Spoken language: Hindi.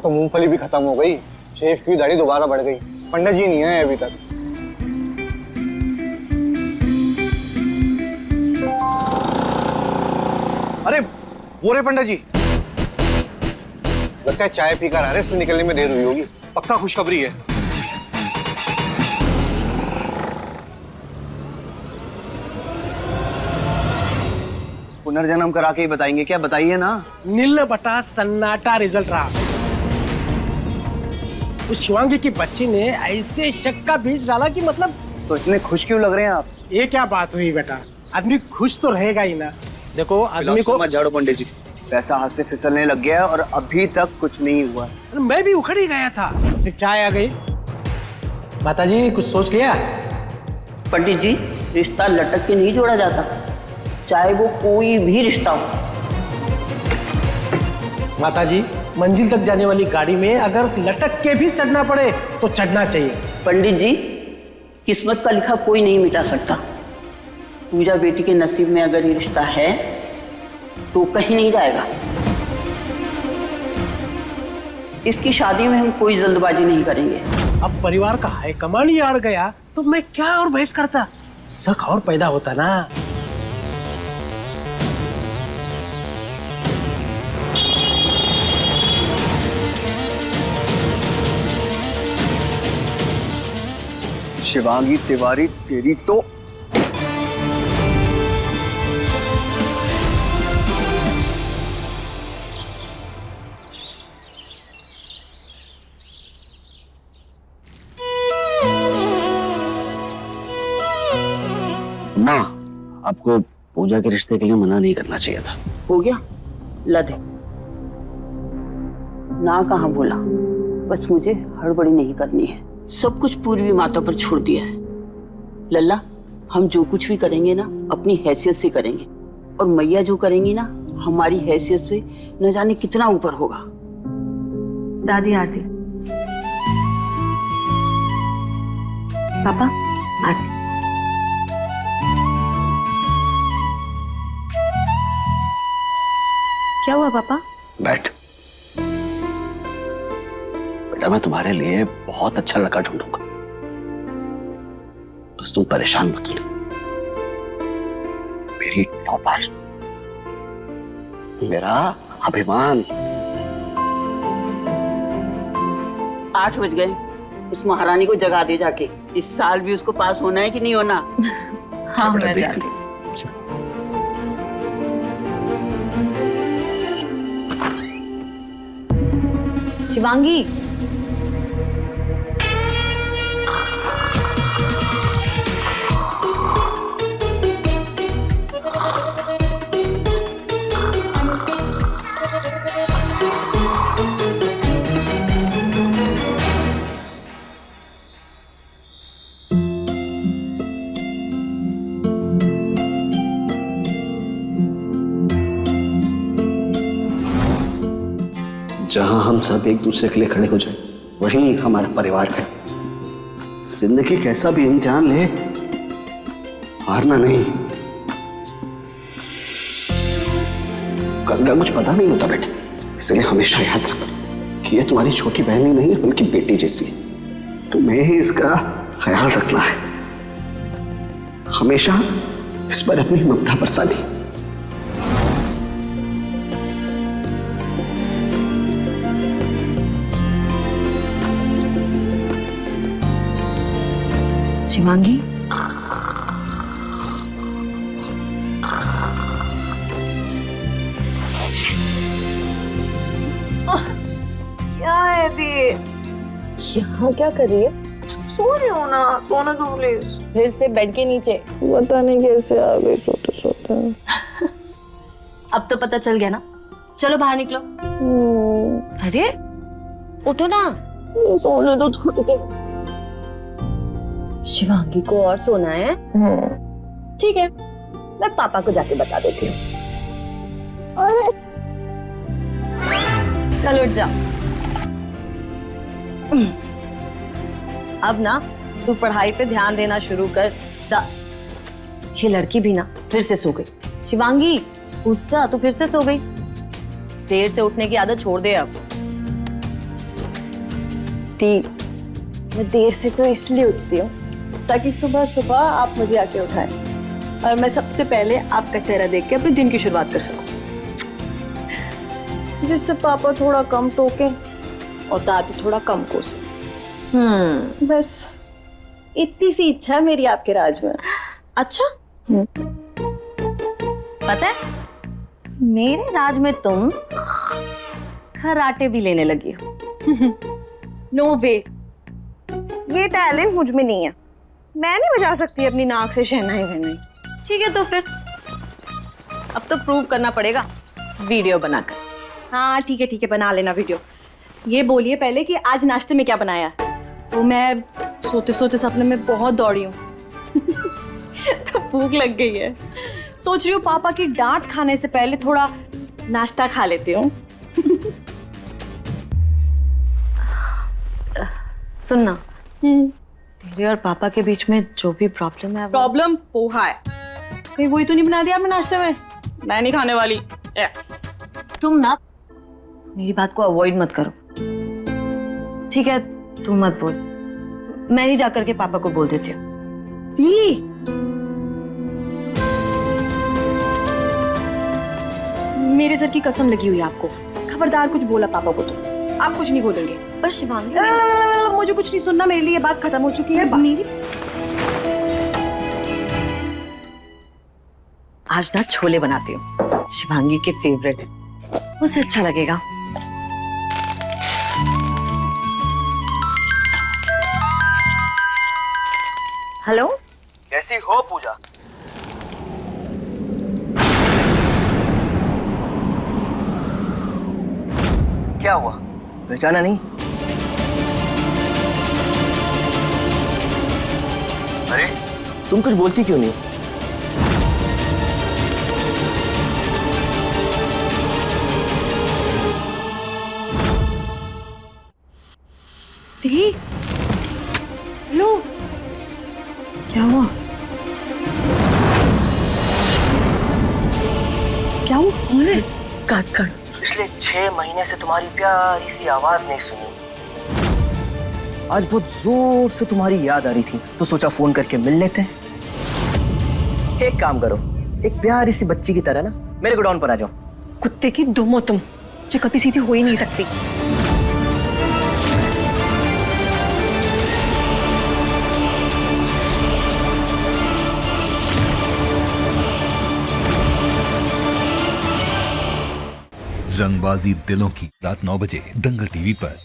तो मूंगफली भी खत्म हो गई, शेफ की दाढ़ी दोबारा बढ़ गई, पंडित जी नहीं आए अभी तक। अरे वो रे पंडित जी, लगता है चाय पीकर आ रहे, इसलिए निकलने में देर हुई होगी। पक्का खुशखबरी है। पुनर्जन्म करा के ही बताएंगे क्या? बताइए ना। नील बटा सन्नाटा रिजल्ट रहा। उस शिवांगी की बच्ची ने ऐसे शक का बीज डाला कि मतलब। तो इतने खुश क्यों लग रहे हैं आप? ये क्या बात हुई बेटा, आदमी खुश तो रहेगा ही ना। देखो आदमी को मत झाड़ो पंडित जी, पैसा हाथ से फिसलने लग गया और अभी तक कुछ नहीं हुआ। मैं भी उखड़ ही गया था, फिर चाय आ गई। माताजी कुछ सोच लिया? पंडित जी, रिश्ता लटक के नहीं जोड़ा जाता, चाहे वो कोई भी रिश्ता हो। माताजी, मंजिल तक जाने वाली गाड़ी में अगर लटक के भी चढ़ना पड़े तो चढ़ना चाहिए। पंडित जी, किस्मत का लिखा कोई नहीं मिटा सकता। पूजा बेटी के नसीब में अगर ये रिश्ता है तो कहीं नहीं जाएगा। इसकी शादी में हम कोई जल्दबाजी नहीं करेंगे। अब परिवार का हाईकमांड ही अड़ गया तो मैं क्या और बहस करता, शक और पैदा होता ना। शिवांगी तिवारी तेरी तो। माँ, आपको पूजा के रिश्ते के लिए मना नहीं करना चाहिए था। हो गया, ला दे। ना कहाँ बोला, बस मुझे हड़बड़ी नहीं करनी है। सब कुछ पूर्वी माता पर छोड़ दिया है। लल्ला, हम जो कुछ भी करेंगे ना अपनी हैसियत से करेंगे, और मैया जो करेंगी ना हमारी हैसियत से न जाने कितना ऊपर होगा। दादी आरती। पापा आरती। क्या हुआ पापा? बैठ बेटा, मैं तुम्हारे लिए बहुत अच्छा लड़का ढूंढूंगा, बस तुम परेशान मत होना। मेरी टॉपर, मेरा अभिमान। 8 बज गए, उस महारानी को जगा दे जाके। इस साल भी उसको पास होना है कि नहीं होना? हाँ मैं जाती। शिवांगी, जहां हम सब एक दूसरे के लिए खड़े हो जाए वही हमारा परिवार है। जिंदगी कैसा भी इम्तिहान ले, हारना नहीं। कल का कुछ पता नहीं होता बेटे, इसलिए हमेशा याद रखो कि ये तुम्हारी छोटी बहन ही नहीं है बल्कि बेटी जैसी है। तुम्हें ही इसका ख्याल रखना है, हमेशा इस पर अपनी ममता बरसानी। शिवांगी, क्या है दी? यहाँ क्या कर रही है? सो रही हो ना, सोने दो प्लीज। फिर से बेड के नीचे? पता नहीं कैसे आ गई सोते सोते। अब तो पता चल गया ना, चलो बाहर निकलो। अरे उठो ना। सोने दो थोड़ी देर। शिवांगी को और सोना है? ठीक है, मैं पापा को जाके बता देती हूँ। अरे चलो उठ जाओ। अब ना तू पढ़ाई पे ध्यान देना शुरू कर। ये लड़की भी ना फिर से सो गई। शिवांगी उठ जा, तू फिर से सो गई। देर से उठने की आदत छोड़ दे अब। दी, मैं देर से तो इसलिए उठती हूँ ताकि सुबह सुबह आप मुझे आके उठाएं और मैं सबसे पहले आपका चेहरा देख के अपने दिन की शुरुआत कर सकूं, जिससे पापा थोड़ा कम टोके और दादी थोड़ा कम कोसे। बस इतनी सी इच्छा है मेरी आपके राज में। अच्छा, पता है मेरे राज में तुम खराटे भी लेने लगी हो। नो वे, ये टैलेंट मुझ में नहीं है। मैं नहीं बजा सकती अपनी नाक से शहनाई वहनाई। ठीक है, तो फिर अब तो प्रूव करना पड़ेगा वीडियो बनाकर। हाँ ठीक है, बना लेना वीडियो। ये बोलिए पहले कि आज नाश्ते में क्या बनाया? तो मैं सोते सोते सपने में बहुत दौड़ी हूँ तो भूख लग गई है। सोच रही हूँ पापा की डांट खाने से पहले थोड़ा नाश्ता खा लेती हूँ। सुनना, तेरे और पापा के बीच में जो भी प्रॉब्लम है प्रॉब्लम पोहा है। कहीं वही तो नहीं बना दिया आपने नाश्ते में? मैं नहीं खाने वाली। तुम ना मेरी बात को अवॉइड मत करो, ठीक है? तुम मत बोल, मैं ही जाकर के पापा को बोल देती हूँ। मेरे सर की कसम लगी हुई है आपको, खबरदार कुछ बोला पापा को तो आप कुछ नहीं बोलेंगे। पर शिवांगी, मुझे कुछ नहीं सुनना, मेरे लिए बात खत्म हो चुकी है। मेरी आज ना छोले बनाती हूँ, शिवांगी के फेवरेट है, उसे अच्छा लगेगा। हेलो, कैसी हो पूजा? क्या हुआ, पहचाना नहीं? अरे तुम कुछ बोलती क्यों नहीं? दी, लो, क्या हुआ? क्या हुआ? कौन है? काट। पिछले 6 महीने से तुम्हारी प्यारी सी आवाज नहीं सुनी। आज बहुत जोर से तुम्हारी याद आ रही थी, तो सोचा फोन करके मिल लेते हैं। एक काम करो, एक प्यारी सी बच्ची की तरह ना मेरे गोडाउन पर आ जाओ। कुत्ते की दुम हो तुम, जो कभी सीधी हो ही नहीं सकती। रंगबाजी दिलों की, रात 9 बजे दंगल टीवी पर।